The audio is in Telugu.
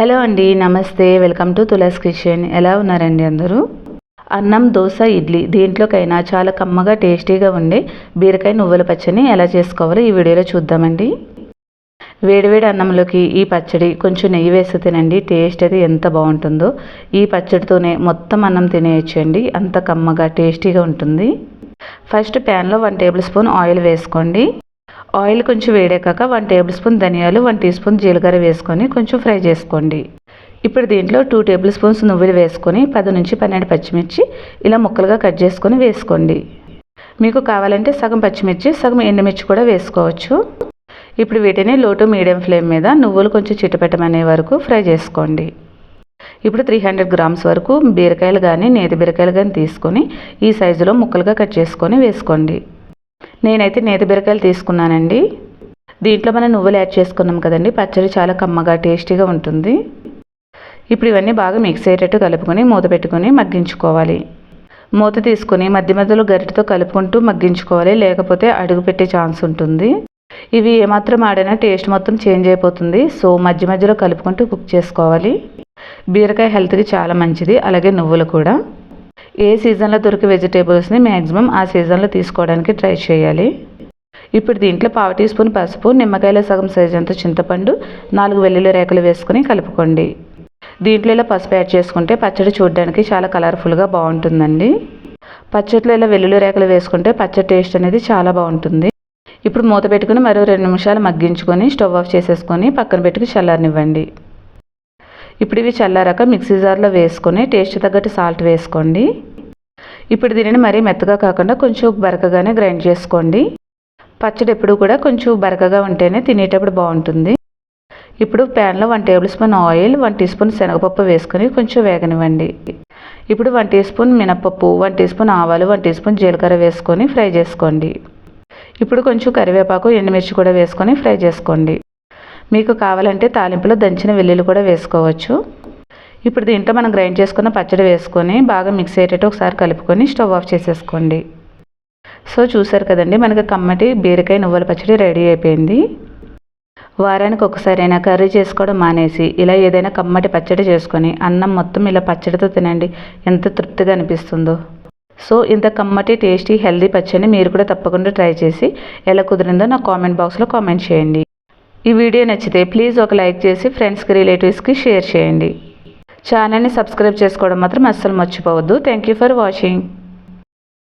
హలో అండి, నమస్తే. Welcome to Tulas kitchen. ఎలా ఉన్నారండి అందరూ? అన్నం, దోశ, ఇడ్లీ దేంట్లోకైనా చాలా కమ్మగా టేస్టీగా ఉండే బీరకాయ నువ్వుల పచ్చడిని ఎలా చేసుకోవాలో ఈ వీడియోలో చూద్దామండి. వేడివేడి అన్నంలోకి ఈ పచ్చడి కొంచెం నెయ్యి వేసి తినండి. టేస్ట్ అది ఎంత బాగుంటుందో. ఈ పచ్చడితోనే మొత్తం అన్నం తినేయచ్చండి, అంత కమ్మగా టేస్టీగా ఉంటుంది. ఫస్ట్ ప్యాన్లో 1 టేబుల్ స్పూన్ ఆయిల్ వేసుకోండి. ఆయిల్ కొంచెం వేడెక్కాక 1 టేబుల్ స్పూన్ ధనియాలు, 1 టీ స్పూన్ జీలకర్ర వేసుకొని కొంచెం ఫ్రై చేసుకోండి. ఇప్పుడు దీంట్లో 2 టేబుల్ స్పూన్స్ నువ్వులు వేసుకొని 10 నుంచి 12 పచ్చిమిర్చి ఇలా ముక్కలుగా కట్ చేసుకొని వేసుకోండి. మీకు కావాలంటే సగం పచ్చిమిర్చి, సగం ఎండుమిర్చి కూడా వేసుకోవచ్చు. ఇప్పుడు వీటిని లో టు మీడియం ఫ్లేమ్ మీద నువ్వులు కొంచెం చిటపెట్టమనే వరకు ఫ్రై చేసుకోండి. ఇప్పుడు 300 గ్రామ్స్ వరకు బీరకాయలు కానీ నేతి బీరకాయలు కానీ తీసుకొని ఈ సైజులో ముక్కలుగా కట్ చేసుకొని వేసుకోండి. నేనైతే నేతి బీరకాయలు తీసుకున్నానండి. దీంట్లో మనం నువ్వులు యాడ్ చేసుకున్నాం కదండి, పచ్చడి చాలా కమ్మగా టేస్టీగా ఉంటుంది. ఇప్పుడు ఇవన్నీ బాగా మిక్స్ అయ్యేటట్టు కలుపుకొని మూత పెట్టుకొని మగ్గించుకోవాలి. మూత తీసుకొని మధ్య మధ్యలో గరిటెతో కలుపుకుంటూ మగ్గించుకోవాలి, లేకపోతే అడుగు పెట్టే ఛాన్స్ ఉంటుంది. ఇవి ఏమాత్రం ఆడినా టేస్ట్ మొత్తం చేంజ్ అయిపోతుంది. సో మధ్య మధ్యలో కలుపుకుంటూ కుక్ చేసుకోవాలి. బీరకాయ హెల్త్కి చాలా మంచిది, అలాగే నువ్వులు కూడా. ఏ సీజన్లో దొరికే వెజిటేబుల్స్ని మ్యాక్సిమం ఆ సీజన్లో తీసుకోవడానికి ట్రై చేయాలి. ఇప్పుడు దీంట్లో 1/2 టీ స్పూన్ పసుపు, నిమ్మకాయల సగం సైజ్ అంత చింతపండు, 4 వెల్లుల్లి రేకలు వేసుకొని కలుపుకోండి. దీంట్లో ఇలా పసుపు యాడ్ చేసుకుంటే పచ్చడి చూడడానికి చాలా కలర్ఫుల్గా బాగుంటుందండి. పచ్చడిలో ఇలా వెల్లుల్లి రేకలు వేసుకుంటే పచ్చడి టేస్ట్ అనేది చాలా బాగుంటుంది. ఇప్పుడు మూత పెట్టుకుని మరో 2 నిమిషాలు మగ్గించుకొని స్టవ్ ఆఫ్ చేసేసుకొని పక్కన పెట్టుకుని చల్లారనివ్వండి. ఇప్పుడు ఇవి చల్లారాక మిక్సీ జార్లో వేసుకొని టేస్ట్ తగ్గట్టు సాల్ట్ వేసుకోండి. ఇప్పుడు దీనిని మరీ మెత్తగా కాకుండా కొంచెం బరకగానే గ్రైండ్ చేసుకోండి. పచ్చడి ఎప్పుడు కూడా కొంచెం బరకగా ఉంటేనే తినేటప్పుడు బాగుంటుంది. ఇప్పుడు ప్యాన్లో 1 tablespoon oil, 1 teaspoon శనగపప్పు వేసుకొని కొంచెం వేగనివ్వండి. ఇప్పుడు 1 టీ స్పూన్ మినపప్పు, 1 టీ స్పూన్ ఆవాలు, 1 టీ స్పూన్ జీలకర్ర వేసుకొని ఫ్రై చేసుకోండి. ఇప్పుడు కొంచెం కరివేపాకు, ఎండుమిర్చి కూడా వేసుకొని ఫ్రై చేసుకోండి. మీకు కావాలంటే తాలింపులో దంచిన వెల్లుల్లి కూడా వేసుకోవచ్చు. ఇప్పుడు దీంట్లో మనం గ్రైండ్ చేసుకున్న పచ్చడి వేసుకొని బాగా మిక్స్ అయ్యేటట్టు ఒకసారి కలుపుకొని స్టవ్ ఆఫ్ చేసేసుకోండి. సో చూసారు కదండి, మనకి కమ్మటి బీరకాయ నువ్వుల పచ్చడి రెడీ అయిపోయింది. వారానికి ఒకసారైనా కర్రీ చేసుకోవడం మానేసి ఇలా ఏదైనా కమ్మటి పచ్చడి చేసుకొని అన్నం మొత్తం ఇలా పచ్చడితో తినండి, ఎంత తృప్తిగా అనిపిస్తుందో. సో ఇంత కమ్మటి టేస్టీ హెల్దీ పచ్చడిని మీరు కూడా తప్పకుండా ట్రై చేసి ఎలా కుదిరిందో నా కామెంట్ బాక్స్లో కామెంట్ చేయండి. ఈ వీడియో నచ్చితే ప్లీజ్ ఒక లైక్ చేసి ఫ్రెండ్స్కి, రిలేటివ్స్కి షేర్ చేయండి. ఛానల్ని సబ్స్క్రైబ్ చేసుకోవడం మాత్రం అస్సలు మర్చిపోవద్దు. Thank you for watching.